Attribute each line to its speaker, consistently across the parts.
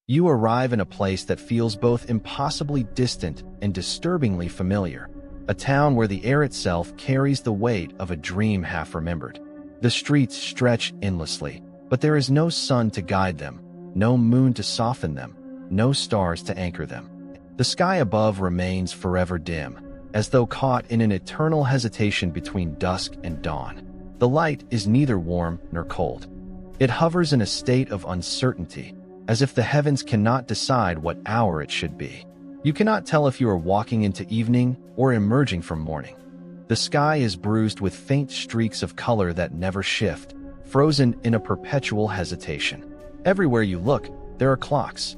Speaker 1: You arrive in a place that feels both impossibly distant and disturbingly familiar, a town where the air itself carries the weight of a dream half-remembered. The streets stretch endlessly, but there is no sun to guide them, no moon to soften them, no stars to anchor them. The sky above remains forever dim, as though caught in an eternal hesitation between dusk and dawn. The light is neither warm nor cold. It hovers in a state of uncertainty, as if the heavens cannot decide what hour it should be. You cannot tell if you are walking into evening or emerging from morning. The sky is bruised with faint streaks of color that never shift, frozen in a perpetual hesitation. Everywhere you look, there are clocks.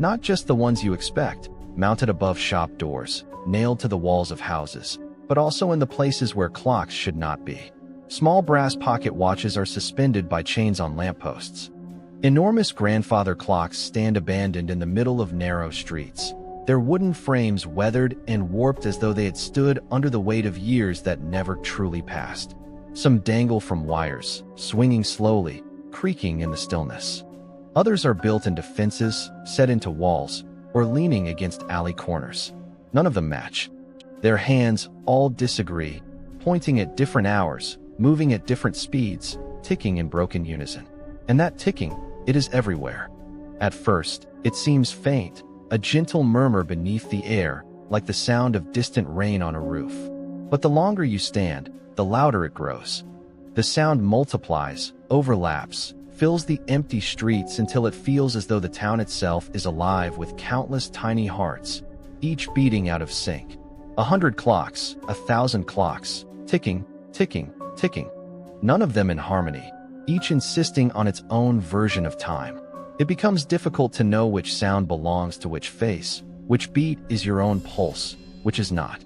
Speaker 1: Not just the ones you expect, mounted above shop doors, nailed to the walls of houses, but also in the places where clocks should not be. Small brass pocket watches are suspended by chains on lampposts. Enormous grandfather clocks stand abandoned in the middle of narrow streets, their wooden frames weathered and warped as though they had stood under the weight of years that never truly passed. Some dangle from wires, swinging slowly, creaking in the stillness. Others are built into fences, set into walls, or leaning against alley corners. None of them match. Their hands all disagree, pointing at different hours, moving at different speeds, ticking in broken unison. And that ticking, it is everywhere. At first, it seems faint, a gentle murmur beneath the air, like the sound of distant rain on a roof. But the longer you stand, the louder it grows. The sound multiplies, overlaps, fills the empty streets until it feels as though the town itself is alive with countless tiny hearts, each beating out of sync. 100 clocks, 1,000 clocks, ticking, ticking, ticking. None of them in harmony, each insisting on its own version of time. It becomes difficult to know which sound belongs to which face, which beat is your own pulse, which is not.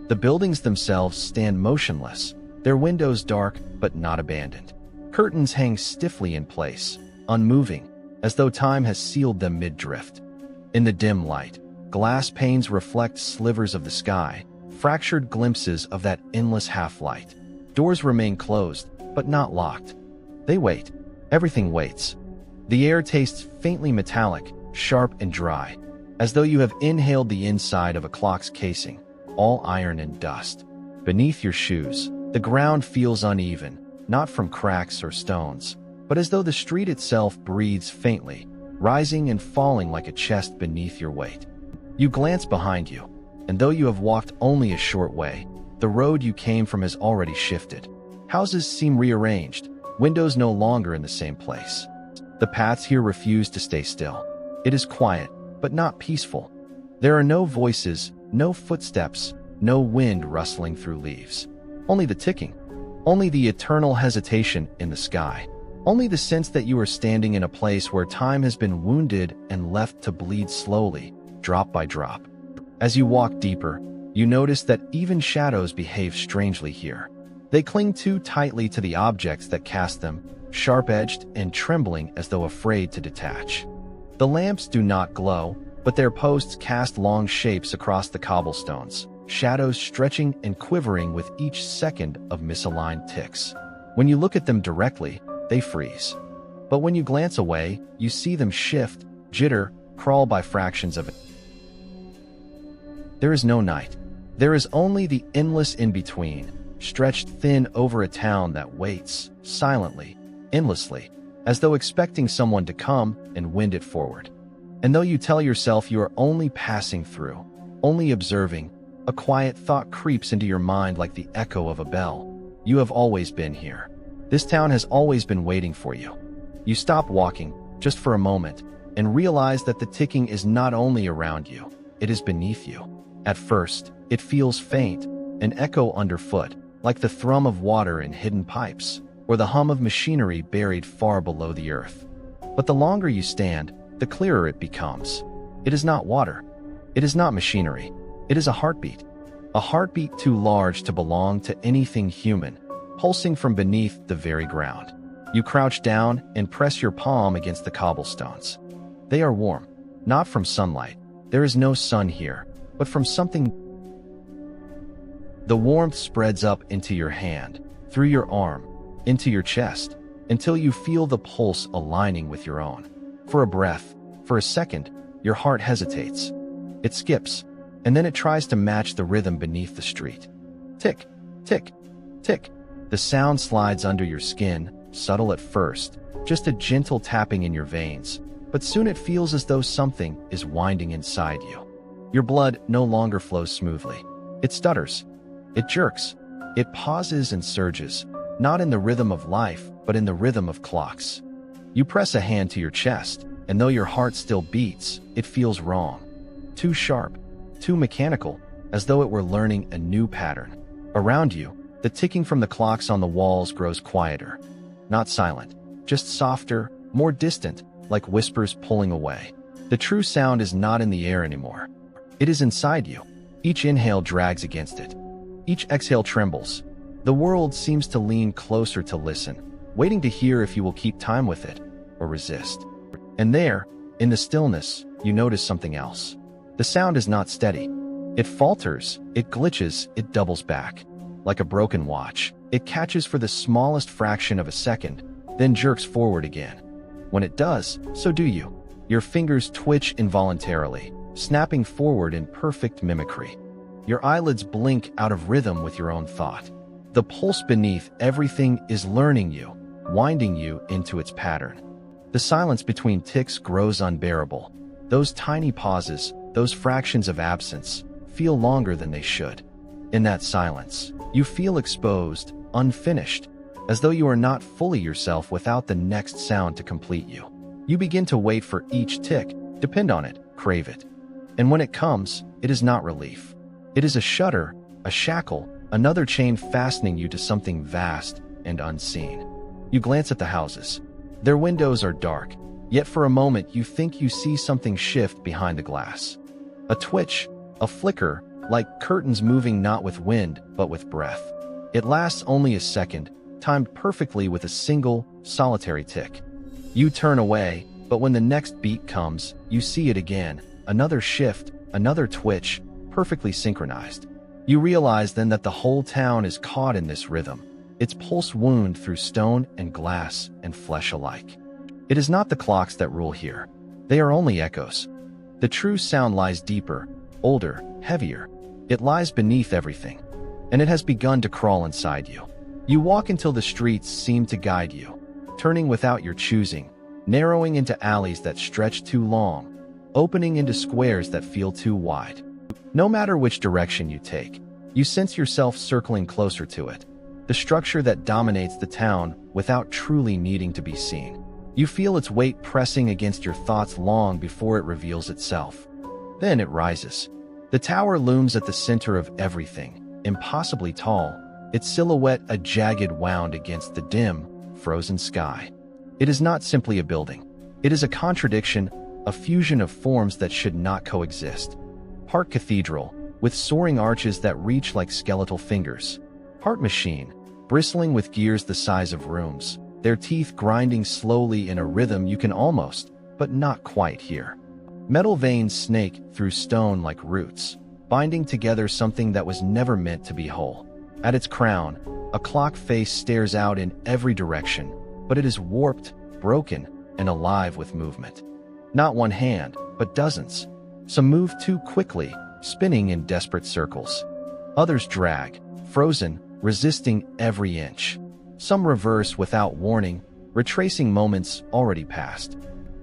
Speaker 1: The buildings themselves stand motionless, their windows dark but not abandoned. Curtains hang stiffly in place, unmoving, as though time has sealed them mid-drift. In the dim light, glass panes reflect slivers of the sky, fractured glimpses of that endless half-light. Doors remain closed, but not locked. They wait. Everything waits. The air tastes faintly metallic, sharp and dry, as though you have inhaled the inside of a clock's casing, all iron and dust. Beneath your shoes, the ground feels uneven, not from cracks or stones, but as though the street itself breathes faintly, rising and falling like a chest beneath your weight. You glance behind you, and though you have walked only a short way, the road you came from has already shifted. Houses seem rearranged, windows no longer in the same place. The paths here refuse to stay still. It is quiet, but not peaceful. There are no voices, no footsteps, no wind rustling through leaves. Only the ticking. Only the eternal hesitation in the sky. Only the sense that you are standing in a place where time has been wounded and left to bleed slowly, drop by drop. As you walk deeper, you notice that even shadows behave strangely here. They cling too tightly to the objects that cast them, sharp-edged and trembling as though afraid to detach. The lamps do not glow, but their posts cast long shapes across the cobblestones, shadows stretching and quivering with each second of misaligned ticks. When you look at them directly, they freeze. But when you glance away, you see them shift, jitter, crawl by fractions of it. There is no night. There is only the endless in-between, stretched thin over a town that waits, silently, endlessly, as though expecting someone to come and wind it forward. And though you tell yourself you are only passing through, only observing, a quiet thought creeps into your mind like the echo of a bell. You have always been here. This town has always been waiting for you. You stop walking, just for a moment, and realize that the ticking is not only around you, it is beneath you. At first, it feels faint, an echo underfoot, like the thrum of water in hidden pipes, or the hum of machinery buried far below the earth. But the longer you stand, the clearer it becomes. It is not water. It is not machinery. It is a heartbeat too large to belong to anything human, pulsing from beneath the very ground. You crouch down and press your palm against the cobblestones. They are warm, not from sunlight. There is no sun here, but from something. The warmth spreads up into your hand, through your arm, into your chest, until you feel the pulse aligning with your own. For a breath, For a second, your heart hesitates. It skips, and then it tries to match the rhythm beneath the street. Tick, tick, tick. The sound slides under your skin, subtle at first, just a gentle tapping in your veins, but soon it feels as though something is winding inside you. Your blood no longer flows smoothly. It stutters. It jerks. It pauses and surges, not in the rhythm of life, but in the rhythm of clocks. You press a hand to your chest, and though your heart still beats, it feels wrong. Too sharp, too mechanical, as though it were learning a new pattern. Around you, the ticking from the clocks on the walls grows quieter. Not silent, just softer, more distant, like whispers pulling away. The true sound is not in the air anymore. It is inside you. Each inhale drags against it. Each exhale trembles. The world seems to lean closer to listen, waiting to hear if you will keep time with it or resist. And there, in the stillness, you notice something else. The sound is not steady. It falters, it glitches, it doubles back. Like a broken watch, it catches for the smallest fraction of a second, then jerks forward again. When it does, so do you. Your fingers twitch involuntarily, snapping forward in perfect mimicry. Your eyelids blink out of rhythm with your own thought. The pulse beneath everything is learning you, winding you into its pattern. The silence between ticks grows unbearable. Those tiny pauses, those fractions of absence, feel longer than they should. In that silence, you feel exposed, unfinished, as though you are not fully yourself without the next sound to complete you. You begin to wait for each tick, depend on it, crave it. And when it comes, it is not relief. It is a shudder, a shackle, another chain fastening you to something vast and unseen. You glance at the houses. Their windows are dark, yet for a moment you think you see something shift behind the glass. A twitch, a flicker, like curtains moving not with wind, but with breath. It lasts only a second, timed perfectly with a single, solitary tick. You turn away, but when the next beat comes, you see it again, another shift, another twitch, perfectly synchronized. You realize then that the whole town is caught in this rhythm, its pulse wound through stone and glass and flesh alike. It is not the clocks that rule here. They are only echoes. The true sound lies deeper, older, heavier. It lies beneath everything, and it has begun to crawl inside you. You walk until the streets seem to guide you, turning without your choosing, narrowing into alleys that stretch too long, opening into squares that feel too wide. No matter which direction you take, you sense yourself circling closer to it, the structure that dominates the town without truly needing to be seen. You feel its weight pressing against your thoughts long before it reveals itself. Then it rises. The tower looms at the center of everything, impossibly tall, its silhouette a jagged wound against the dim, frozen sky. It is not simply a building. It is a contradiction, a fusion of forms that should not coexist. Part cathedral, with soaring arches that reach like skeletal fingers. Part machine, bristling with gears the size of rooms, their teeth grinding slowly in a rhythm you can almost, but not quite hear. Metal veins snake through stone like roots, binding together something that was never meant to be whole. At its crown, a clock face stares out in every direction, but it is warped, broken, and alive with movement. Not one hand, but dozens. Some move too quickly, spinning in desperate circles. Others drag, frozen, resisting every inch. Some reverse without warning, retracing moments already past.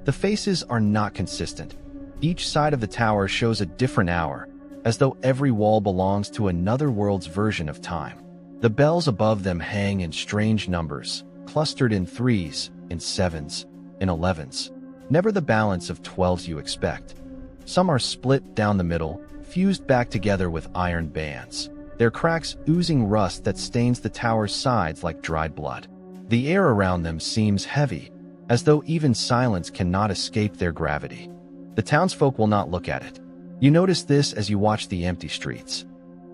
Speaker 1: The faces are not consistent. Each side of the tower shows a different hour, as though every wall belongs to another world's version of time. The bells above them hang in strange numbers, clustered in 3s, in 7s, in 11s. Never the balance of 12s you expect. Some are split down the middle, fused back together with iron bands, their cracks oozing rust that stains the tower's sides like dried blood. The air around them seems heavy, as though even silence cannot escape their gravity. The townsfolk will not look at it. You notice this as you watch the empty streets.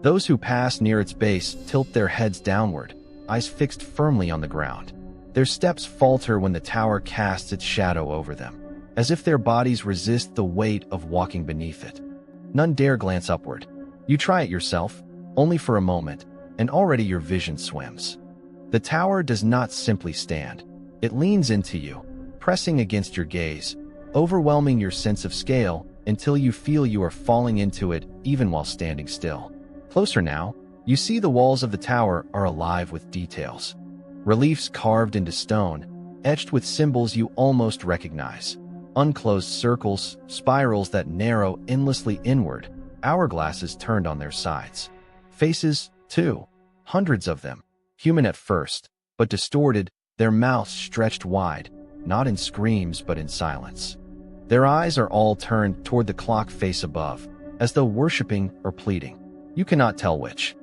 Speaker 1: Those who pass near its base tilt their heads downward, eyes fixed firmly on the ground. Their steps falter when the tower casts its shadow over them, as if their bodies resist the weight of walking beneath it. None dare glance upward. You try it yourself, only for a moment, and already your vision swims. The tower does not simply stand. It leans into you, pressing against your gaze, overwhelming your sense of scale until you feel you are falling into it even while standing still. Closer now, you see the walls of the tower are alive with details. Reliefs carved into stone, etched with symbols you almost recognize. Unclosed circles, spirals that narrow endlessly inward, hourglasses turned on their sides. Faces, too, hundreds of them, human at first, but distorted, their mouths stretched wide, not in screams but in silence. Their eyes are all turned toward the clock face above, as though worshipping or pleading. You cannot tell which.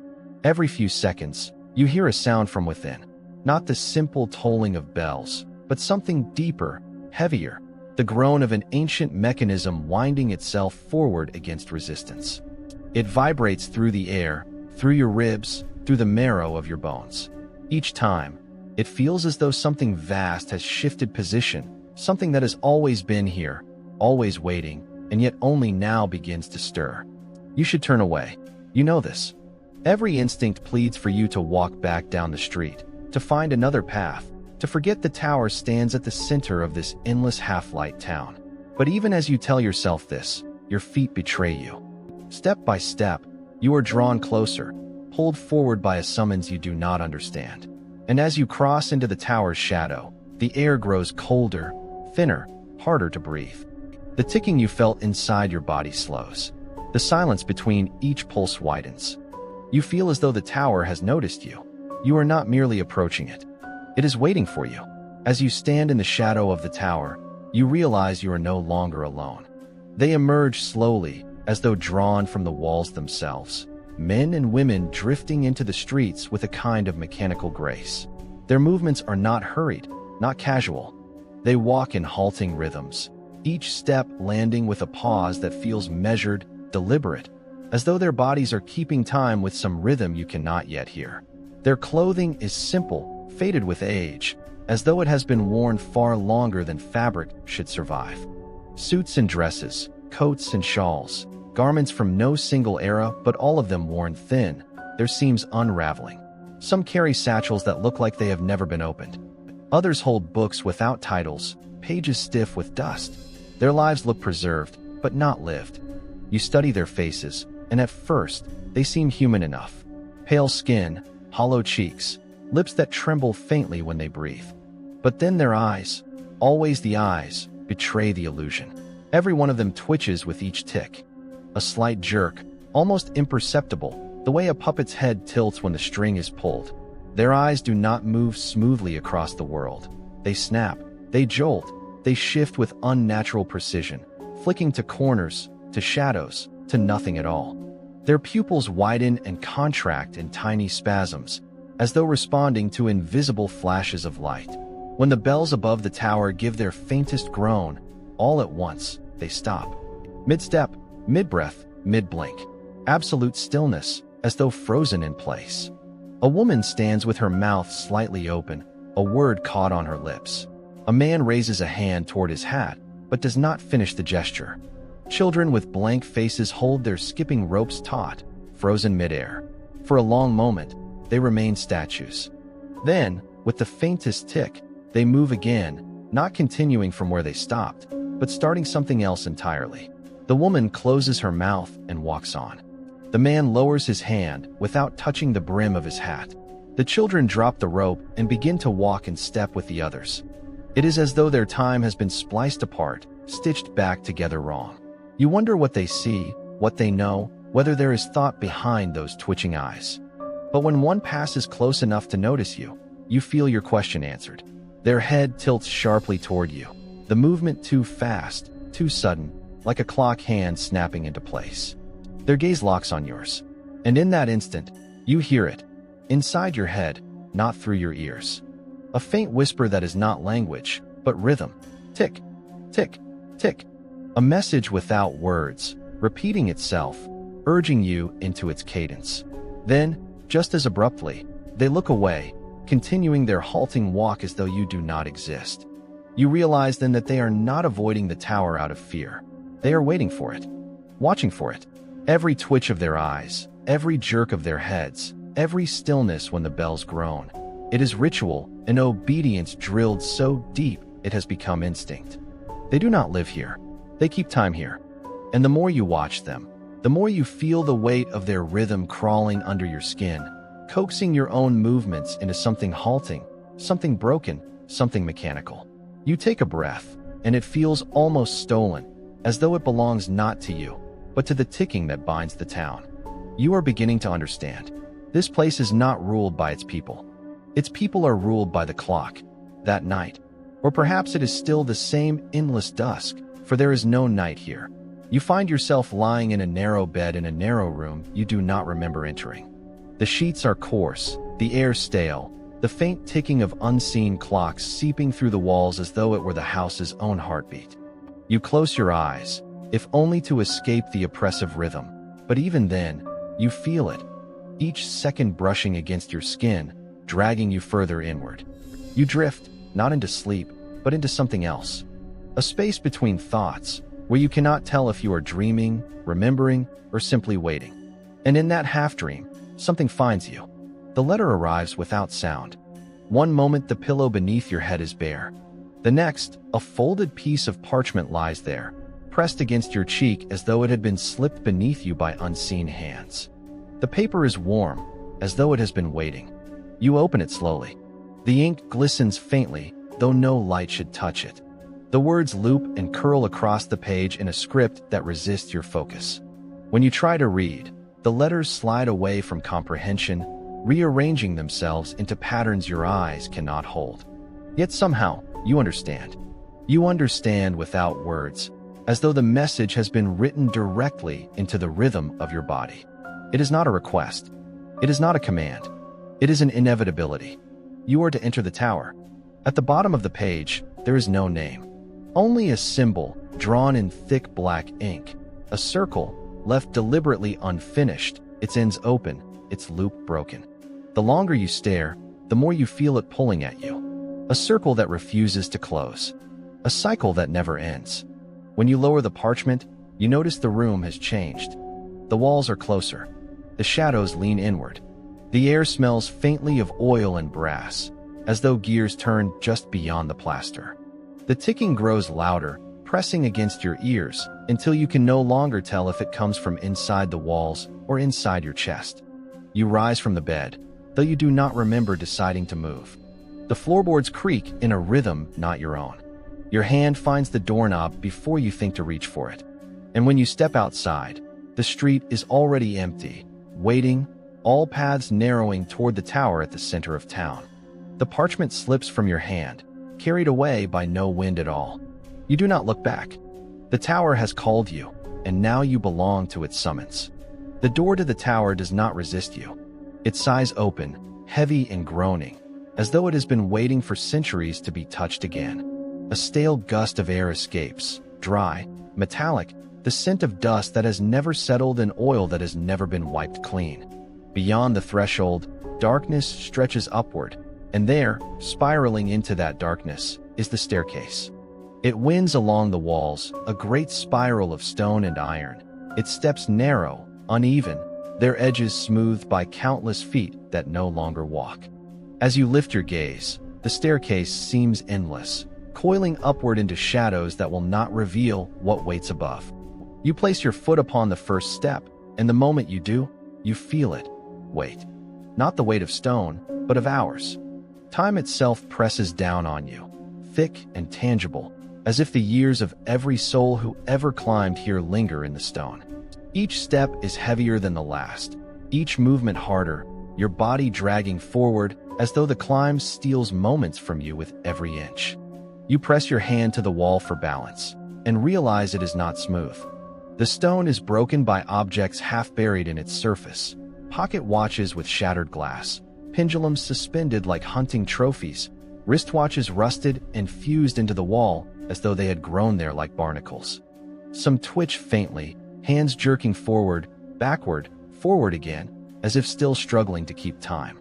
Speaker 1: Every few seconds, you hear a sound from within, not the simple tolling of bells, but something deeper, heavier, the groan of an ancient mechanism winding itself forward against resistance. It vibrates through the air, through your ribs, through the marrow of your bones. Each time, it feels as though something vast has shifted position, something that has always been here, always waiting, and yet only now begins to stir. You should turn away. You know this. Every instinct pleads for you to walk back down the street, to find another path, to forget the tower stands at the center of this endless half-light town. But even as you tell yourself this, your feet betray you. Step by step, you are drawn closer, pulled forward by a summons you do not understand. And as you cross into the tower's shadow, the air grows colder, thinner, harder to breathe. The ticking you felt inside your body slows. The silence between each pulse widens. You feel as though the tower has noticed you. You are not merely approaching it. It is waiting for you. As you stand in the shadow of the tower, you realize you are no longer alone. They emerge slowly, as though drawn from the walls themselves. Men and women drifting into the streets with a kind of mechanical grace. Their movements are not hurried, not casual. They walk in halting rhythms, each step landing with a pause that feels measured, deliberate, as though their bodies are keeping time with some rhythm you cannot yet hear. Their clothing is simple, faded with age, as though it has been worn far longer than fabric should survive. Suits and dresses, coats and shawls, garments from no single era, but all of them worn thin, their seams unraveling. Some carry satchels that look like they have never been opened. Others hold books without titles, pages stiff with dust. Their lives look preserved, but not lived. You study their faces, and at first, they seem human enough. Pale skin, hollow cheeks, lips that tremble faintly when they breathe. But then their eyes, always the eyes, betray the illusion. Every one of them twitches with each tick. A slight jerk, almost imperceptible, the way a puppet's head tilts when the string is pulled. Their eyes do not move smoothly across the world. They snap, they jolt, they shift with unnatural precision, flicking to corners, to shadows, to nothing at all. Their pupils widen and contract in tiny spasms, as though responding to invisible flashes of light. When the bells above the tower give their faintest groan, all at once, they stop. Mid-step, mid-breath, mid-blink. Absolute stillness, as though frozen in place. A woman stands with her mouth slightly open, a word caught on her lips. A man raises a hand toward his hat, but does not finish the gesture. Children with blank faces hold their skipping ropes taut, frozen midair. For a long moment, they remain statues. Then, with the faintest tick, they move again, not continuing from where they stopped, but starting something else entirely. The woman closes her mouth and walks on. The man lowers his hand without touching the brim of his hat. The children drop the rope and begin to walk in step with the others. It is as though their time has been spliced apart, stitched back together wrong. You wonder what they see, what they know, whether there is thought behind those twitching eyes. But when one passes close enough to notice you, you feel your question answered. Their head tilts sharply toward you, the movement too fast, too sudden, like a clock hand snapping into place. Their gaze locks on yours, and in that instant, you hear it, inside your head, not through your ears. A faint whisper that is not language, but rhythm. Tick, tick, tick. A message without words, repeating itself, urging you into its cadence. Then, just as abruptly, they look away, continuing their halting walk as though you do not exist. You realize then that they are not avoiding the tower out of fear. They are waiting for it, watching for it. Every twitch of their eyes, every jerk of their heads, every stillness when the bells groan. It is ritual, an obedience drilled so deep it has become instinct. They do not live here. They keep time here. And the more you watch them, the more you feel the weight of their rhythm crawling under your skin, coaxing your own movements into something halting, something broken, something mechanical. You take a breath, and it feels almost stolen, as though it belongs not to you, but to the ticking that binds the town. You are beginning to understand. This place is not ruled by its people. Its people are ruled by the clock, that night. Or perhaps it is still the same endless dusk, for there is no night here. You find yourself lying in a narrow bed in a narrow room you do not remember entering. The sheets are coarse, the air stale, the faint ticking of unseen clocks seeping through the walls as though it were the house's own heartbeat. You close your eyes, if only to escape the oppressive rhythm, but even then, you feel it, each second brushing against your skin, dragging you further inward. You drift, not into sleep, but into something else. A space between thoughts, where you cannot tell if you are dreaming, remembering, or simply waiting. And in that half-dream, something finds you. The letter arrives without sound. One moment the pillow beneath your head is bare. The next, a folded piece of parchment lies there, pressed against your cheek as though it had been slipped beneath you by unseen hands. The paper is warm, as though it has been waiting. You open it slowly. The ink glistens faintly, though no light should touch it. The words loop and curl across the page in a script that resists your focus. When you try to read, the letters slide away from comprehension, rearranging themselves into patterns your eyes cannot hold. Yet somehow, you understand. You understand without words, as though the message has been written directly into the rhythm of your body. It is not a request. It is not a command. It is an inevitability. You are to enter the tower. At the bottom of the page, there is no name. Only a symbol drawn in thick black ink. A circle, left deliberately unfinished, its ends open, its loop broken. The longer you stare, the more you feel it pulling at you. A circle that refuses to close. A cycle that never ends. When you lower the parchment, you notice the room has changed. The walls are closer. The shadows lean inward. The air smells faintly of oil and brass, as though gears turn just beyond the plaster. The ticking grows louder, pressing against your ears, until you can no longer tell if it comes from inside the walls or inside your chest. You rise from the bed, though you do not remember deciding to move. The floorboards creak in a rhythm not your own. Your hand finds the doorknob before you think to reach for it. And when you step outside, the street is already empty, waiting, all paths narrowing toward the tower at the center of town. The parchment slips from your hand, carried away by no wind at all. You do not look back. The tower has called you, and now you belong to its summons. The door to the tower does not resist you. Its sighs open, heavy and groaning, as though it has been waiting for centuries to be touched again. A stale gust of air escapes, dry, metallic, the scent of dust that has never settled and oil that has never been wiped clean. Beyond the threshold, darkness stretches upward, and there, spiraling into that darkness, is the staircase. It winds along the walls, a great spiral of stone and iron. Its steps narrow, uneven, their edges smoothed by countless feet that no longer walk. As you lift your gaze, the staircase seems endless, coiling upward into shadows that will not reveal what waits above. You place your foot upon the first step, and the moment you do, you feel it. Weight. Not the weight of stone, but of hours. Time itself presses down on you, thick and tangible, as if the years of every soul who ever climbed here linger in the stone. Each step is heavier than the last, each movement harder, your body dragging forward as though the climb steals moments from you with every inch. You press your hand to the wall for balance, and realize it is not smooth. The stone is broken by objects half buried in its surface. Pocket watches with shattered glass, pendulums suspended like hunting trophies, wristwatches rusted and fused into the wall as though they had grown there like barnacles. Some twitch faintly, hands jerking forward, backward, forward again, as if still struggling to keep time.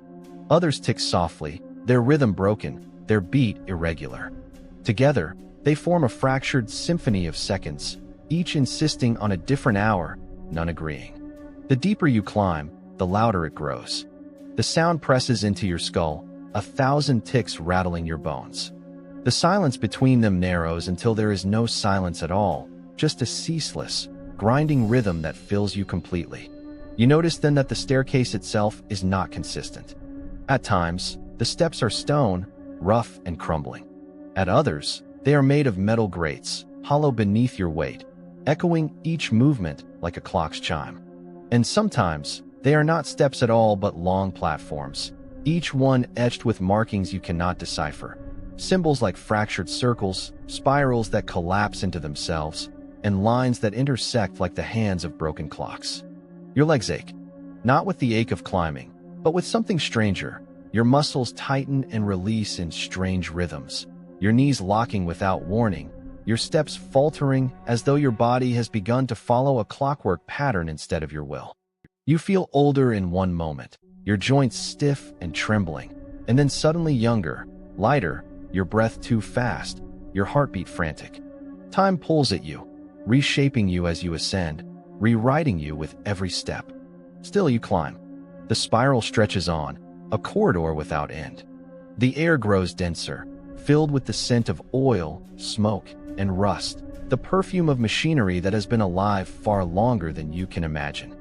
Speaker 1: Others tick softly, their rhythm broken, their beat irregular. Together, they form a fractured symphony of seconds, each insisting on a different hour, none agreeing. The deeper you climb, the louder it grows. The sound presses into your skull, 1,000 ticks rattling your bones. The silence between them narrows until there is no silence at all, just a ceaseless, grinding rhythm that fills you completely. You notice then that the staircase itself is not consistent. At times, the steps are stone, rough and crumbling. At others, they are made of metal grates, hollow beneath your weight, echoing each movement like a clock's chime. And sometimes, they are not steps at all but long platforms, each one etched with markings you cannot decipher. Symbols like fractured circles, spirals that collapse into themselves, and lines that intersect like the hands of broken clocks. Your legs ache, not with the ache of climbing, but with something stranger. Your muscles tighten and release in strange rhythms, your knees locking without warning, your steps faltering as though your body has begun to follow a clockwork pattern instead of your will. You feel older in one moment, your joints stiff and trembling, and then suddenly younger, lighter, your breath too fast, your heartbeat frantic. Time pulls at you, reshaping you as you ascend, rewriting you with every step. Still you climb. The spiral stretches on, a corridor without end. The air grows denser, filled with the scent of oil, smoke, and rust, the perfume of machinery that has been alive far longer than you can imagine.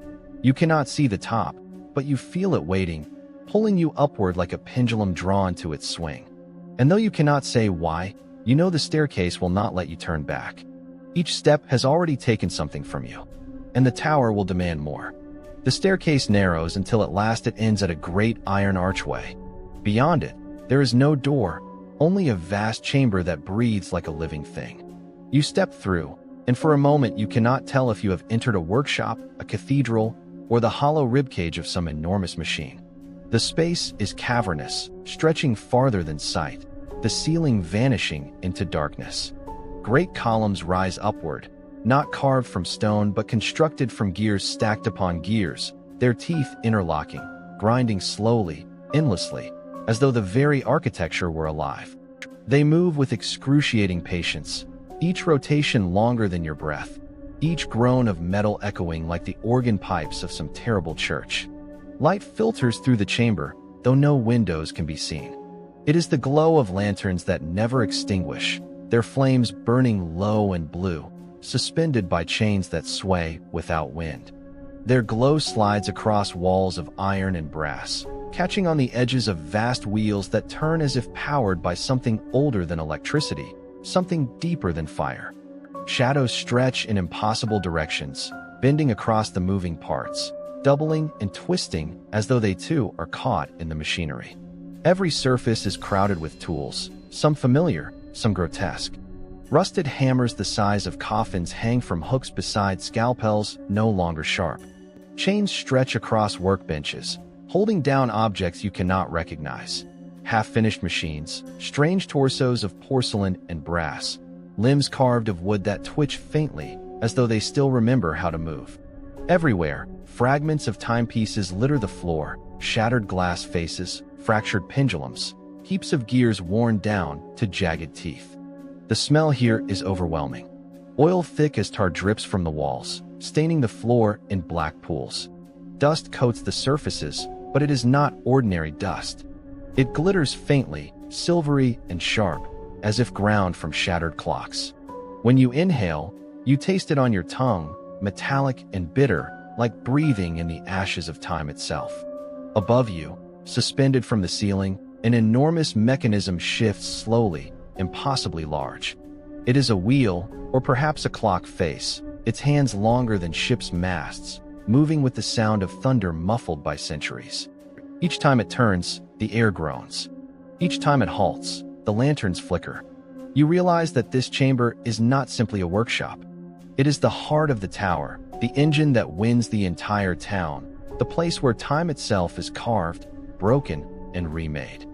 Speaker 1: You cannot see the top, but you feel it waiting, pulling you upward like a pendulum drawn to its swing. And though you cannot say why, you know the staircase will not let you turn back. Each step has already taken something from you, and the tower will demand more. The staircase narrows until at last it ends at a great iron archway. Beyond it, there is no door, only a vast chamber that breathes like a living thing. You step through, and for a moment you cannot tell if you have entered a workshop, a cathedral, or the hollow ribcage of some enormous machine. The space is cavernous, stretching farther than sight, the ceiling vanishing into darkness. Great columns rise upward, not carved from stone but constructed from gears stacked upon gears, their teeth interlocking, grinding slowly, endlessly, as though the very architecture were alive. They move with excruciating patience, each rotation longer than your breath, each groan of metal echoing like the organ pipes of some terrible church. Light filters through the chamber, though no windows can be seen. It is the glow of lanterns that never extinguish, their flames burning low and blue, suspended by chains that sway without wind. Their glow slides across walls of iron and brass, catching on the edges of vast wheels that turn as if powered by something older than electricity, something deeper than fire. Shadows stretch in impossible directions, bending across the moving parts, doubling and twisting as though they too are caught in the machinery. Every surface is crowded with tools, some familiar, some grotesque. Rusted hammers the size of coffins hang from hooks beside scalpels no longer sharp. Chains stretch across workbenches, holding down objects you cannot recognize. Half-finished machines, strange torsos of porcelain and brass, limbs carved of wood that twitch faintly as though they still remember how to move. Everywhere, fragments of timepieces litter the floor, shattered glass faces, fractured pendulums, heaps of gears worn down to jagged teeth. The smell here is overwhelming. Oil thick as tar drips from the walls, staining the floor in black pools. Dust coats the surfaces, but it is not ordinary dust. It glitters faintly, silvery and sharp, as if ground from shattered clocks. When you inhale, you taste it on your tongue, metallic and bitter, like breathing in the ashes of time itself. Above you, suspended from the ceiling, an enormous mechanism shifts slowly, impossibly large. It is a wheel, or perhaps a clock face, its hands longer than ships' masts, moving with the sound of thunder muffled by centuries. Each time it turns, the air groans. Each time it halts, the lanterns flicker. You realize that this chamber is not simply a workshop. It is the heart of the tower, the engine that wins the entire town, the place where time itself is carved, broken, and remade.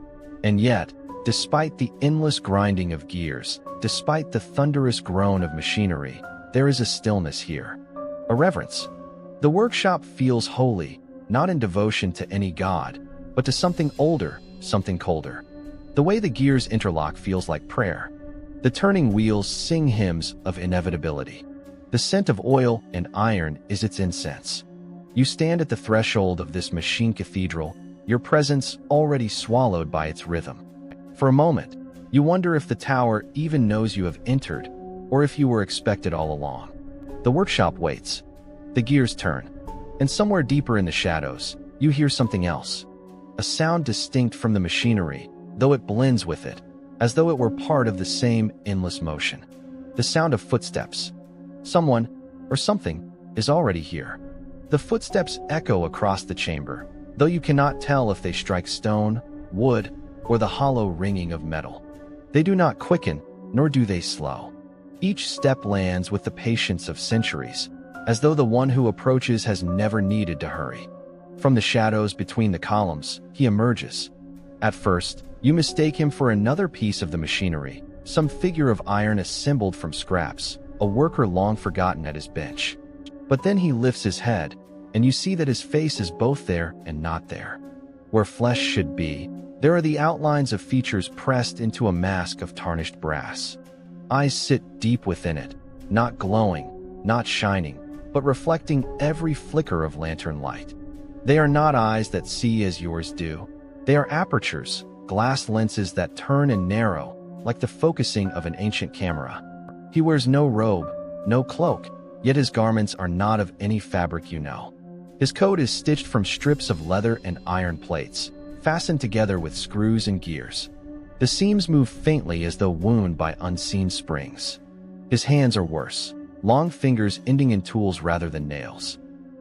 Speaker 1: And yet, despite the endless grinding of gears, despite the thunderous groan of machinery, there is a stillness here, a reverence. The workshop feels holy, not in devotion to any god, but to something older, something colder. The way the gears interlock feels like prayer. The turning wheels sing hymns of inevitability. The scent of oil and iron is its incense. You stand at the threshold of this machine cathedral, your presence already swallowed by its rhythm. For a moment, You wonder if the tower even knows you have entered, or if you were expected all along. The workshop waits. The gears turn. And somewhere deeper in the shadows, you hear something else. A sound distinct from the machinery, though it blends with it, as though it were part of the same endless motion. The sound of footsteps. Someone, or something, is already here. The footsteps echo across the chamber, though you cannot tell if they strike stone, wood, or the hollow ringing of metal. They do not quicken, nor do they slow. Each step lands with the patience of centuries, as though the one who approaches has never needed to hurry. From the shadows between the columns, he emerges. At first, you mistake him for another piece of the machinery, some figure of iron assembled from scraps, a worker long forgotten at his bench. But then he lifts his head, and you see that his face is both there and not there. Where flesh should be, there are the outlines of features pressed into a mask of tarnished brass. Eyes sit deep within it, not glowing, not shining, but reflecting every flicker of lantern light. They are not eyes that see as yours do. They are apertures, glass lenses that turn and narrow, like the focusing of an ancient camera. He wears no robe, no cloak, yet his garments are not of any fabric you know. His coat is stitched from strips of leather and iron plates, fastened together with screws and gears. The seams move faintly as though wound by unseen springs. His hands are worse, long fingers ending in tools rather than nails.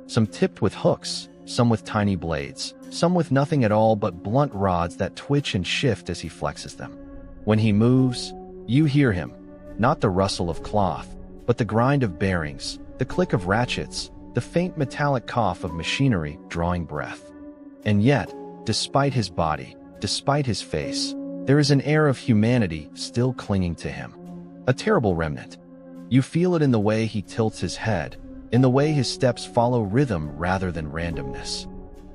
Speaker 1: Some tipped with hooks, some with tiny blades, some with nothing at all but blunt rods that twitch and shift as he flexes them. When he moves, you hear him, not the rustle of cloth, but the grind of bearings, the click of ratchets, the faint metallic cough of machinery drawing breath. And yet, despite his body, despite his face, there is an air of humanity still clinging to him. A terrible remnant. You feel it in the way he tilts his head, in the way his steps follow rhythm rather than randomness.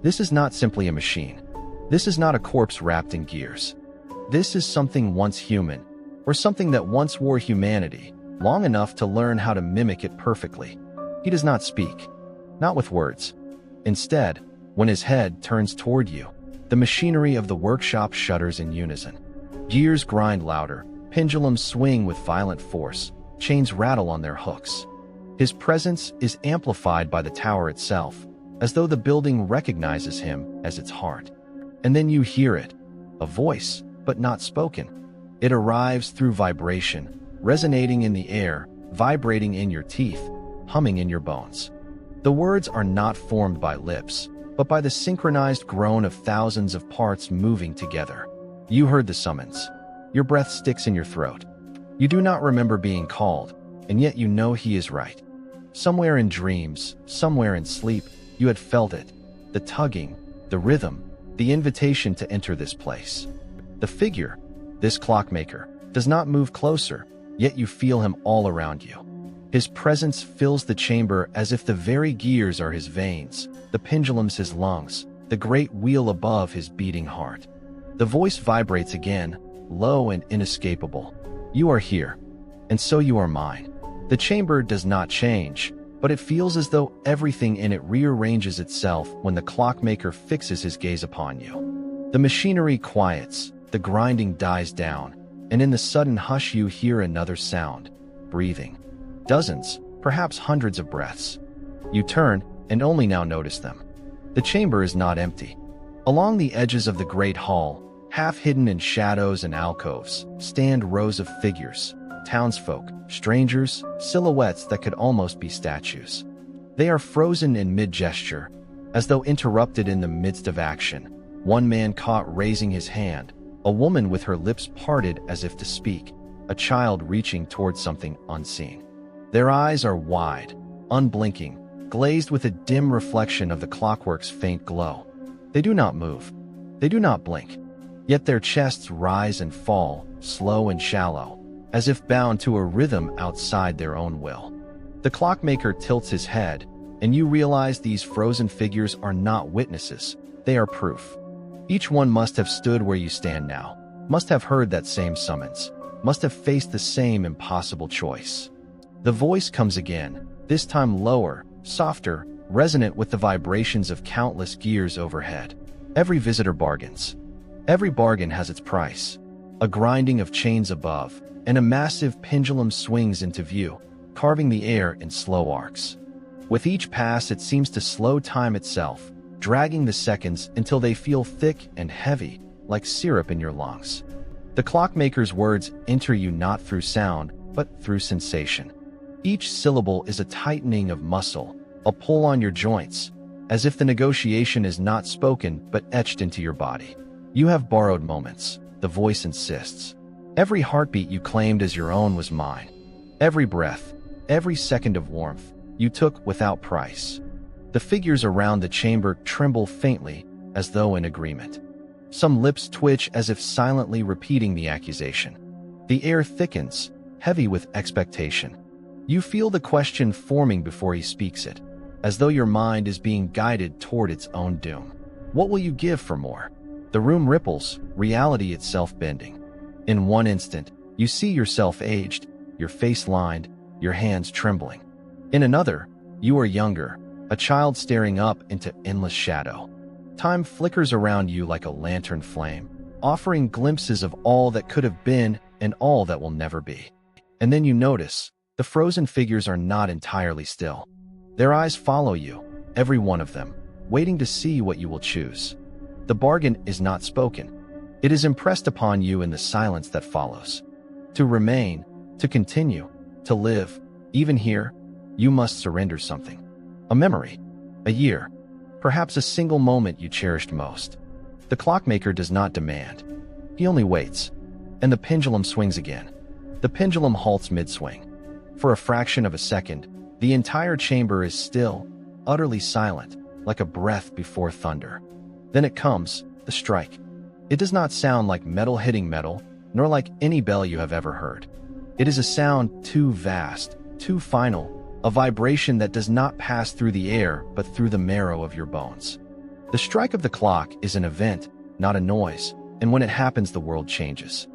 Speaker 1: This is not simply a machine. This is not a corpse wrapped in gears. This is something once human, or something that once wore humanity, long enough to learn how to mimic it perfectly. He does not speak, not with words. Instead, when his head turns toward you, the machinery of the workshop shudders in unison. Gears grind louder, pendulums swing with violent force, chains rattle on their hooks. His presence is amplified by the tower itself, as though the building recognizes him as its heart. And then you hear it, a voice, but not spoken. It arrives through vibration, resonating in the air, vibrating in your teeth, humming in your bones. The words are not formed by lips, but by the synchronized groan of thousands of parts moving together. You heard the summons. Your breath sticks in your throat. You do not remember being called, and yet you know he is right. Somewhere in dreams, somewhere in sleep, you had felt it. The tugging, the rhythm, the invitation to enter this place. The figure, this clockmaker, does not move closer, yet you feel him all around you. His presence fills the chamber as if the very gears are his veins, the pendulums his lungs, the great wheel above his beating heart. The voice vibrates again, low and inescapable. You are here, and so you are mine. The chamber does not change, but it feels as though everything in it rearranges itself when the clockmaker fixes his gaze upon you. The machinery quiets, the grinding dies down, and in the sudden hush you hear another sound, breathing. Dozens, perhaps hundreds of breaths. You turn, and only now notice them. The chamber is not empty. Along the edges of the great hall, half hidden in shadows and alcoves, stand rows of figures, townsfolk, strangers, silhouettes that could almost be statues. They are frozen in mid-gesture, as though interrupted in the midst of action. One man caught raising his hand, a woman with her lips parted as if to speak, a child reaching toward something unseen. Their eyes are wide, unblinking, glazed with a dim reflection of the clockwork's faint glow. They do not move. They do not blink. Yet their chests rise and fall, slow and shallow, as if bound to a rhythm outside their own will. The clockmaker tilts his head, and you realize these frozen figures are not witnesses, they are proof. Each one must have stood where you stand now, must have heard that same summons, must have faced the same impossible choice. The voice comes again, this time lower, softer, resonant with the vibrations of countless gears overhead. Every visitor bargains. Every bargain has its price. a grinding of chains above, and a massive pendulum swings into view, carving the air in slow arcs. With each pass, it seems to slow time itself, dragging the seconds until they feel thick and heavy, like syrup in your lungs. The clockmaker's words enter you not through sound, but through sensation. Each syllable is a tightening of muscle, a pull on your joints, as if the negotiation is not spoken but etched into your body. You have borrowed moments, the voice insists. Every heartbeat you claimed as your own was mine. Every breath, every second of warmth, you took without price. The figures around the chamber tremble faintly, as though in agreement. Some lips twitch as if silently repeating the accusation. The air thickens, heavy with expectation. You feel the question forming before he speaks it, as though your mind is being guided toward its own doom. What will you give for more? The room ripples, reality itself bending. In one instant, you see yourself aged, your face lined, your hands trembling. In another, you are younger, a child staring up into endless shadow. Time flickers around you like a lantern flame, offering glimpses of all that could have been and all that will never be. And then you notice, the frozen figures are not entirely still. Their eyes follow you, every one of them, waiting to see what you will choose. The bargain is not spoken. It is impressed upon you in the silence that follows. To remain, to continue, to live, even here, you must surrender something. A memory, a year, perhaps a single moment you cherished most. The clockmaker does not demand. He only waits, and the pendulum swings again. The pendulum halts mid-swing. For a fraction of a second, the entire chamber is still, utterly silent, like a breath before thunder. Then it comes, the strike. It does not sound like metal hitting metal, nor like any bell you have ever heard. It is a sound too vast, too final, a vibration that does not pass through the air but through the marrow of your bones. The strike of the clock is an event, not a noise, and when it happens the world changes.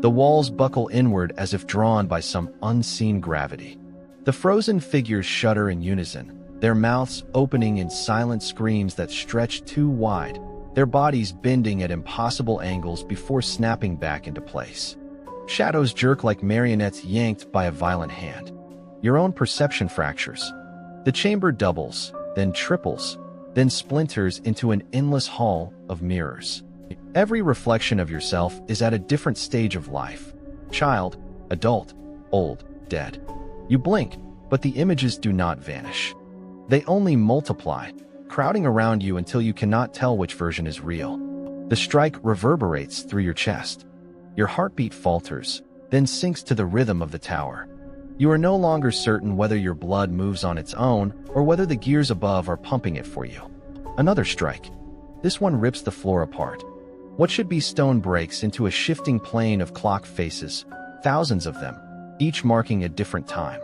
Speaker 1: The walls buckle inward as if drawn by some unseen gravity. The frozen figures shudder in unison, their mouths opening in silent screams that stretch too wide, their bodies bending at impossible angles before snapping back into place. Shadows jerk like marionettes yanked by a violent hand. Your own perception fractures. The chamber doubles, then triples, then splinters into an endless hall of mirrors. Every reflection of yourself is at a different stage of life. Child, adult, old, dead. You blink, but the images do not vanish. They only multiply, crowding around you until you cannot tell which version is real. The strike reverberates through your chest. Your heartbeat falters, then sinks to the rhythm of the tower. You are no longer certain whether your blood moves on its own or whether the gears above are pumping it for you. Another strike. This one rips the floor apart. What should be stone breaks into a shifting plane of clock faces, thousands of them, each marking a different time.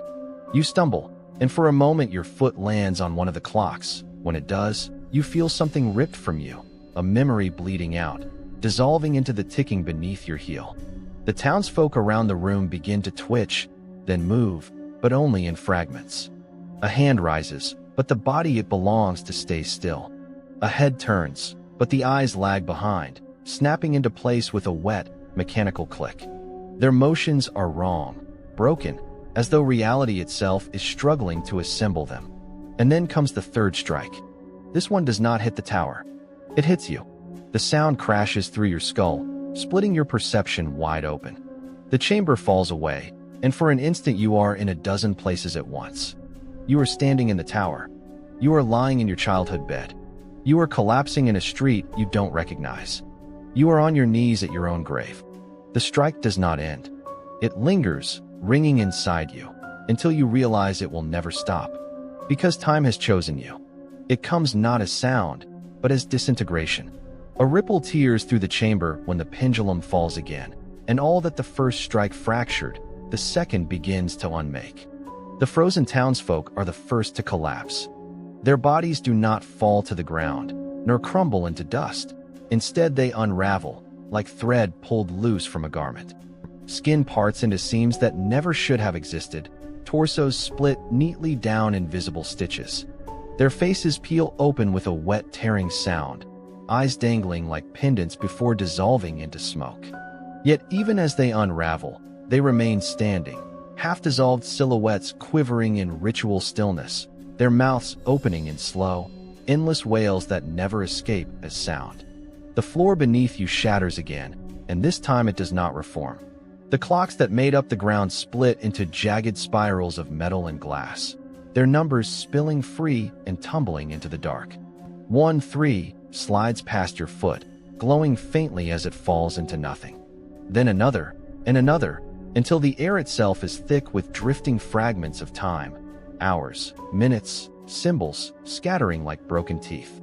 Speaker 1: You stumble, and for a moment your foot lands on one of the clocks. When it does, you feel something ripped from you, a memory bleeding out, dissolving into the ticking beneath your heel. The townsfolk around the room begin to twitch, then move, but only in fragments. A hand rises, but the body it belongs to stays still. A head turns, but the eyes lag behind, snapping into place with a wet, mechanical click. Their motions are wrong, broken, as though reality itself is struggling to assemble them. And then comes the third strike. This one does not hit the tower. It hits you. The sound crashes through your skull, splitting your perception wide open. The chamber falls away, and for an instant you are in a dozen places at once. You are standing in the tower. You are lying in your childhood bed. You are collapsing in a street you don't recognize. You are on your knees at your own grave. The strike does not end. It lingers, ringing inside you, until you realize it will never stop. Because time has chosen you. It comes not as sound, but as disintegration. A ripple tears through the chamber when the pendulum falls again, and all that the first strike fractured, the second begins to unmake. The frozen townsfolk are the first to collapse. Their bodies do not fall to the ground, nor crumble into dust. Instead, they unravel, like thread pulled loose from a garment. Skin parts into seams that never should have existed, torsos split neatly down in visible stitches. Their faces peel open with a wet tearing sound, eyes dangling like pendants before dissolving into smoke. Yet even as they unravel, they remain standing, half-dissolved silhouettes quivering in ritual stillness, their mouths opening in slow, endless wails that never escape as sound. The floor beneath you shatters again, and this time it does not reform. The clocks that made up the ground split into jagged spirals of metal and glass, their numbers spilling free and tumbling into the dark. 1-3 slides past your foot, glowing faintly as it falls into nothing. Then another, and another, until the air itself is thick with drifting fragments of time, hours, minutes, symbols, scattering like broken teeth.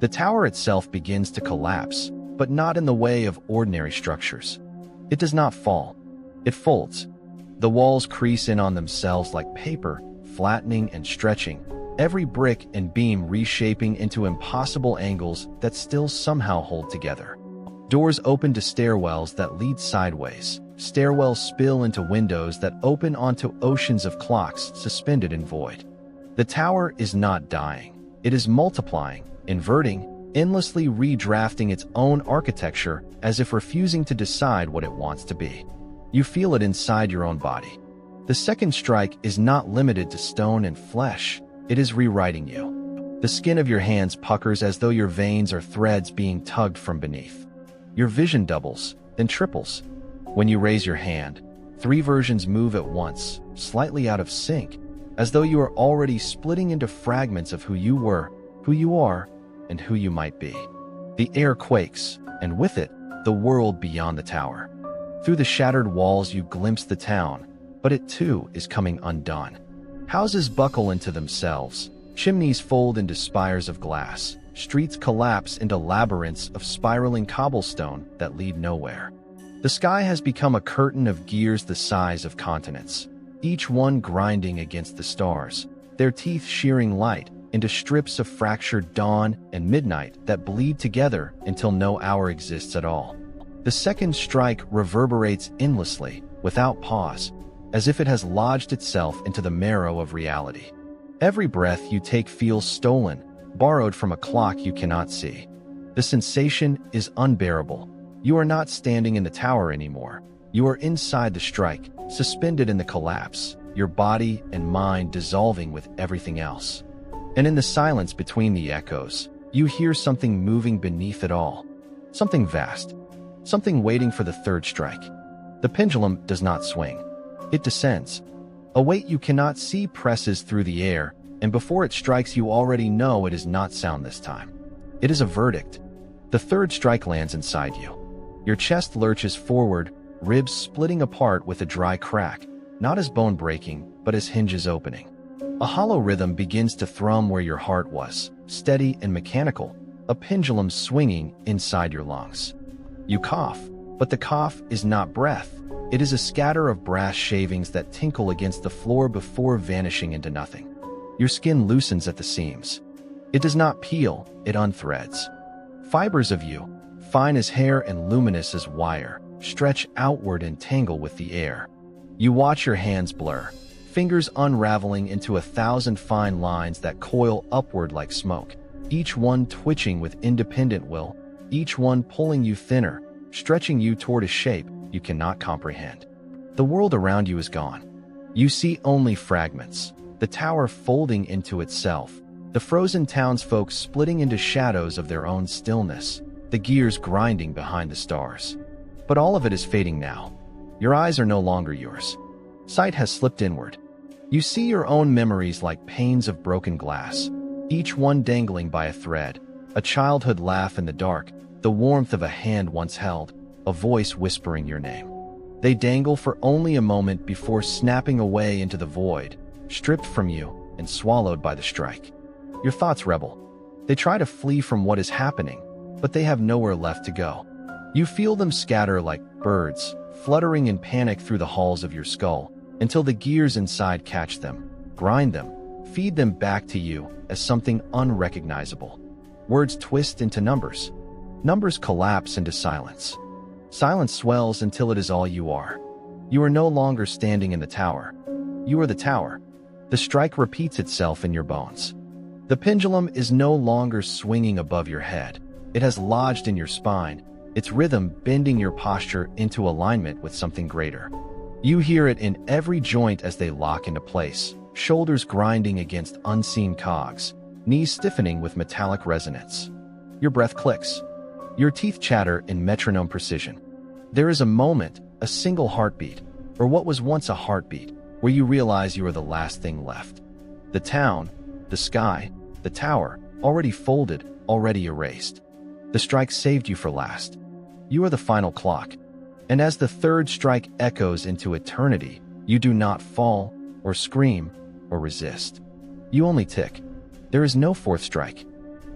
Speaker 1: The tower itself begins to collapse, but not in the way of ordinary structures. It does not fall. It folds. The walls crease in on themselves like paper, flattening and stretching, every brick and beam reshaping into impossible angles that still somehow hold together. Doors open to stairwells that lead sideways. Stairwells spill into windows that open onto oceans of clocks suspended in void. The tower is not dying. It is multiplying, inverting, endlessly redrafting its own architecture as if refusing to decide what it wants to be. You feel it inside your own body. The second strike is not limited to stone and flesh. It is rewriting you. The skin of your hands puckers as though your veins are threads being tugged from beneath. Your vision doubles, then triples. When you raise your hand, 3 versions move at once, slightly out of sync, as though you are already splitting into fragments of who you were, who you are, and who you might be. The air quakes, and with it, the world beyond the tower. Through the shattered walls you glimpse the town, but it too is coming undone. Houses buckle into themselves, chimneys fold into spires of glass, streets collapse into labyrinths of spiraling cobblestone that lead nowhere. The sky has become a curtain of gears the size of continents, each one grinding against the stars, their teeth shearing light into strips of fractured dawn and midnight that bleed together until no hour exists at all. The second strike reverberates endlessly, without pause, as if it has lodged itself into the marrow of reality. Every breath you take feels stolen, borrowed from a clock you cannot see. The sensation is unbearable. You are not standing in the tower anymore. You are inside the strike, suspended in the collapse, your body and mind dissolving with everything else. And in the silence between the echoes, you hear something moving beneath it all. Something vast. Something waiting for the third strike. The pendulum does not swing. It descends. A weight you cannot see presses through the air, and before it strikes you already know it is not sound this time. It is a verdict. The third strike lands inside you. Your chest lurches forward, ribs splitting apart with a dry crack, not as bone breaking, but as hinges opening. A hollow rhythm begins to thrum where your heart was, steady and mechanical, a pendulum swinging inside your lungs. You cough, but the cough is not breath. It is a scatter of brass shavings that tinkle against the floor before vanishing into nothing. Your skin loosens at the seams. It does not peel, it unthreads. Fibers of you, fine as hair and luminous as wire, stretch outward and tangle with the air. You watch your hands blur, fingers unraveling into 1,000 fine lines that coil upward like smoke, each one twitching with independent will, each one pulling you thinner, stretching you toward a shape you cannot comprehend. The world around you is gone. You see only fragments, the tower folding into itself, the frozen townsfolk splitting into shadows of their own stillness, the gears grinding behind the stars. But all of it is fading now. Your eyes are no longer yours. Sight has slipped inward. You see your own memories like panes of broken glass, each one dangling by a thread, a childhood laugh in the dark, the warmth of a hand once held, a voice whispering your name. They dangle for only a moment before snapping away into the void, stripped from you and swallowed by the strike. Your thoughts rebel. They try to flee from what is happening, but they have nowhere left to go. You feel them scatter like birds, fluttering in panic through the halls of your skull, until the gears inside catch them, grind them, feed them back to you as something unrecognizable. Words twist into numbers. Numbers collapse into silence. Silence swells until it is all you are. You are no longer standing in the tower. You are the tower. The strike repeats itself in your bones. The pendulum is no longer swinging above your head. It has lodged in your spine, its rhythm bending your posture into alignment with something greater. You hear it in every joint as they lock into place, shoulders grinding against unseen cogs, knees stiffening with metallic resonance. Your breath clicks. Your teeth chatter in metronome precision. There is a moment, a single heartbeat, or what was once a heartbeat, where you realize you are the last thing left. The town, the sky, the tower, already folded, already erased. The strike saved you for last. You are the final clock. And as the third strike echoes into eternity, you do not fall, or scream, or resist. You only tick. There is no fourth strike.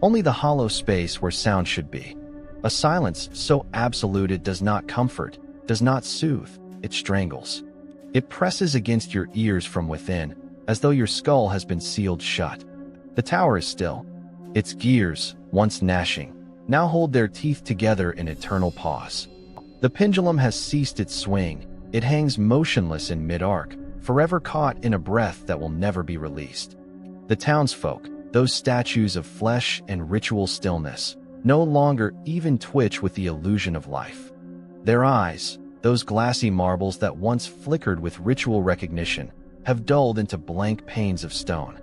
Speaker 1: Only the hollow space where sound should be. A silence so absolute it does not comfort, does not soothe, it strangles. It presses against your ears from within, as though your skull has been sealed shut. The tower is still. Its gears, once gnashing, now hold their teeth together in eternal pause. The pendulum has ceased its swing. It hangs motionless in mid-arc, forever caught in a breath that will never be released. The townsfolk, those statues of flesh and ritual stillness, no longer even twitch with the illusion of life. Their eyes, those glassy marbles that once flickered with ritual recognition, have dulled into blank panes of stone.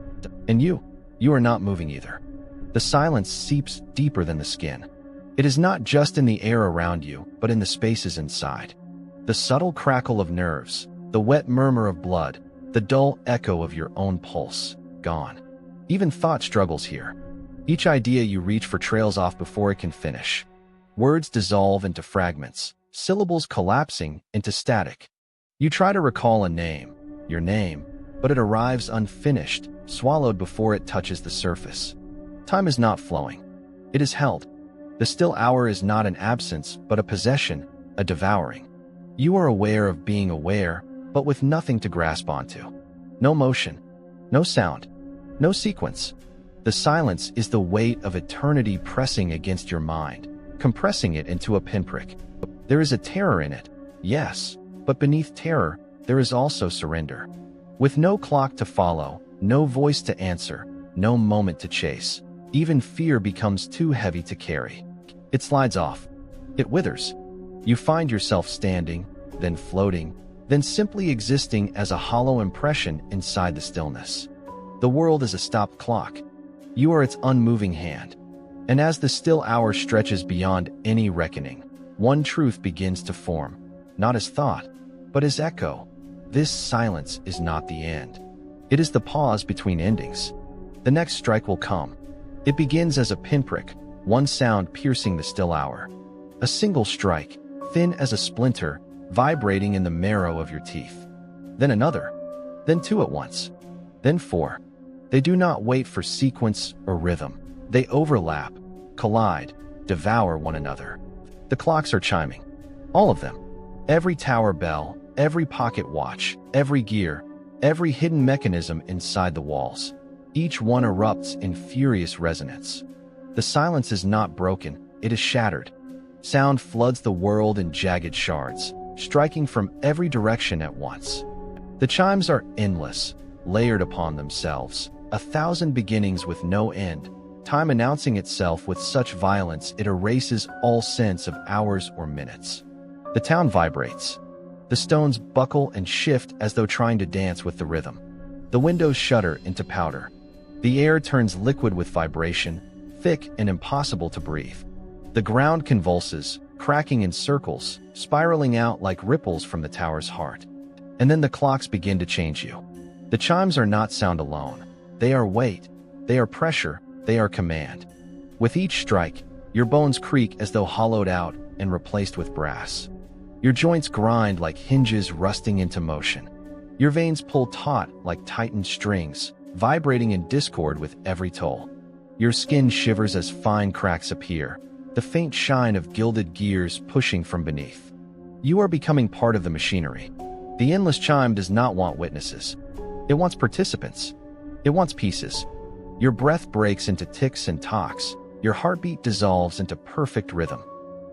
Speaker 1: And you are not moving either. The silence seeps deeper than the skin. It is not just in the air around you, but in the spaces inside. The subtle crackle of nerves, the wet murmur of blood, the dull echo of your own pulse, gone. Even thought struggles here. Each idea you reach for trails off before it can finish. Words dissolve into fragments, syllables collapsing into static. You try to recall a name, your name, but it arrives unfinished, swallowed before it touches the surface. Time is not flowing. It is held. The still hour is not an absence, but a possession, a devouring. You are aware of being aware, but with nothing to grasp onto. No motion, no sound, no sequence. The silence is the weight of eternity pressing against your mind, compressing it into a pinprick. There is a terror in it, yes, but beneath terror, there is also surrender. With no clock to follow, no voice to answer, no moment to chase, even fear becomes too heavy to carry. It slides off. It withers. You find yourself standing, then floating, then simply existing as a hollow impression inside the stillness. The world is a stopped clock. You are its unmoving hand. And as the still hour stretches beyond any reckoning, one truth begins to form, not as thought, but as echo. This silence is not the end. It is the pause between endings. The next strike will come. It begins as a pinprick, one sound piercing the still hour. A single strike, thin as a splinter, vibrating in the marrow of your teeth. Then another. Then two at once. Then four. They do not wait for sequence or rhythm. They overlap, collide, devour one another. The clocks are chiming. All of them. Every tower bell, every pocket watch, every gear, every hidden mechanism inside the walls. Each one erupts in furious resonance. The silence is not broken, it is shattered. Sound floods the world in jagged shards, striking from every direction at once. The chimes are endless, layered upon themselves, 1,000 beginnings with no end, time announcing itself with such violence it erases all sense of hours or minutes. The town vibrates. The stones buckle and shift as though trying to dance with the rhythm. The windows shudder into powder. The air turns liquid with vibration, thick and impossible to breathe. The ground convulses, cracking in circles, spiraling out like ripples from the tower's heart. And then the clocks begin to change you. The chimes are not sound alone. They are weight, they are pressure, they are command. With each strike, your bones creak as though hollowed out and replaced with brass. Your joints grind like hinges rusting into motion. Your veins pull taut like tightened strings, vibrating in discord with every toll. Your skin shivers as fine cracks appear, the faint shine of gilded gears pushing from beneath. You are becoming part of the machinery. The endless chime does not want witnesses. It wants participants. It wants pieces. Your breath breaks into ticks and tocks. Your heartbeat dissolves into perfect rhythm.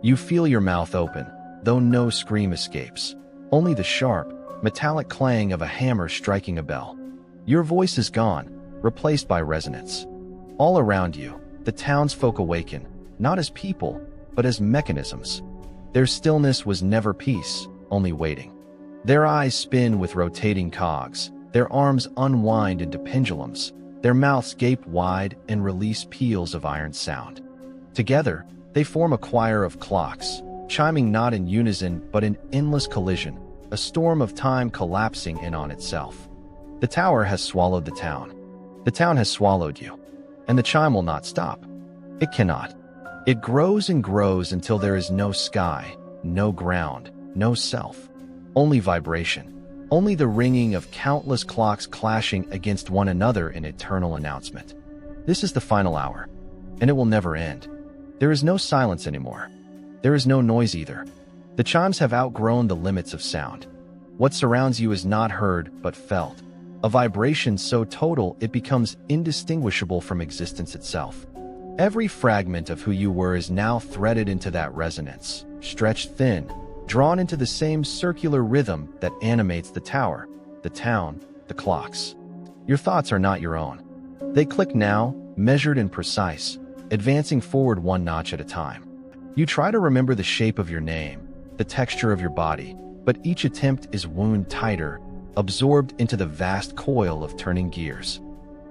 Speaker 1: You feel your mouth open, though no scream escapes. Only the sharp, metallic clang of a hammer striking a bell. Your voice is gone, replaced by resonance. All around you, the townsfolk awaken, not as people, but as mechanisms. Their stillness was never peace, only waiting. Their eyes spin with rotating cogs, their arms unwind into pendulums, their mouths gape wide and release peals of iron sound. Together, they form a choir of clocks, chiming not in unison but in endless collision, a storm of time collapsing in on itself. The tower has swallowed the town. The town has swallowed you. And the chime will not stop. It cannot. It grows and grows until there is no sky, no ground, no self. Only vibration. Only the ringing of countless clocks clashing against one another in eternal announcement. This is the final hour, and it will never end. There is no silence anymore. There is no noise either. The chimes have outgrown the limits of sound. What surrounds you is not heard but felt, a vibration so total it becomes indistinguishable from existence itself. Every fragment of who you were is now threaded into that resonance, stretched thin, drawn into the same circular rhythm that animates the tower, the town, the clocks. Your thoughts are not your own. They click now, measured and precise, advancing forward one notch at a time. You try to remember the shape of your name, the texture of your body, but each attempt is wound tighter, absorbed into the vast coil of turning gears.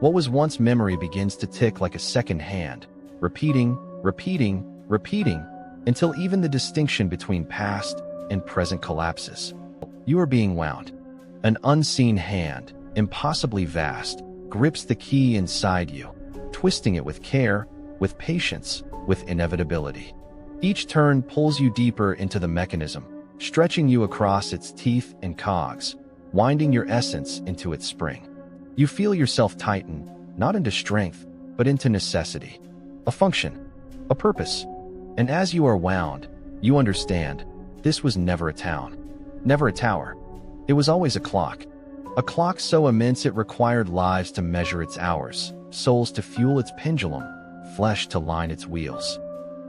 Speaker 1: What was once memory begins to tick like a second hand, repeating, until even the distinction between past and present collapses. You are being wound. An unseen hand, impossibly vast, grips the key inside you, twisting it with care, with patience, with inevitability. Each turn pulls you deeper into the mechanism, stretching you across its teeth and cogs, winding your essence into its spring. You feel yourself tighten, not into strength, but into necessity, a function, a purpose. And as you are wound, you understand, this was never a town, never a tower. It was always a clock so immense it required lives to measure its hours, souls to fuel its pendulum, flesh to line its wheels.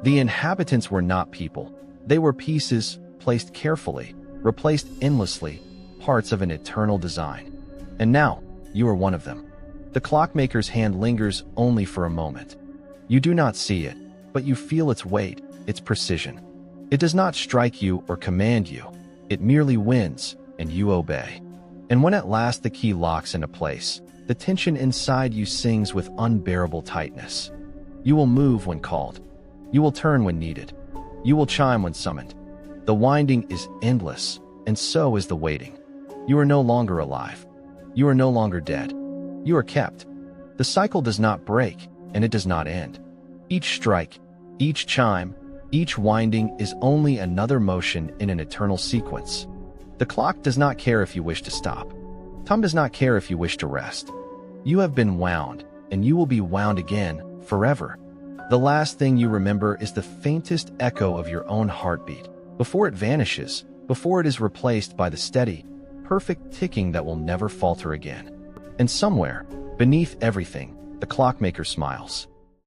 Speaker 1: The inhabitants were not people. They were pieces, placed carefully, replaced endlessly, parts of an eternal design. And now, you are one of them. The clockmaker's hand lingers only for a moment. You do not see it, but you feel its weight, its precision. It does not strike you or command you. It merely wins, and you obey. And when at last the key locks into place, the tension inside you sings with unbearable tightness. You will move when called. You will turn when needed. You will chime when summoned. The winding is endless, and so is the waiting. You are no longer alive. You are no longer dead. You are kept. The cycle does not break, and it does not end. Each strike, each chime, each winding is only another motion in an eternal sequence. The clock does not care if you wish to stop. Time does not care if you wish to rest. You have been wound, and you will be wound again, forever. The last thing you remember is the faintest echo of your own heartbeat, before it vanishes, before it is replaced by the steady, perfect ticking that will never falter again. And somewhere, beneath everything, the clockmaker smiles.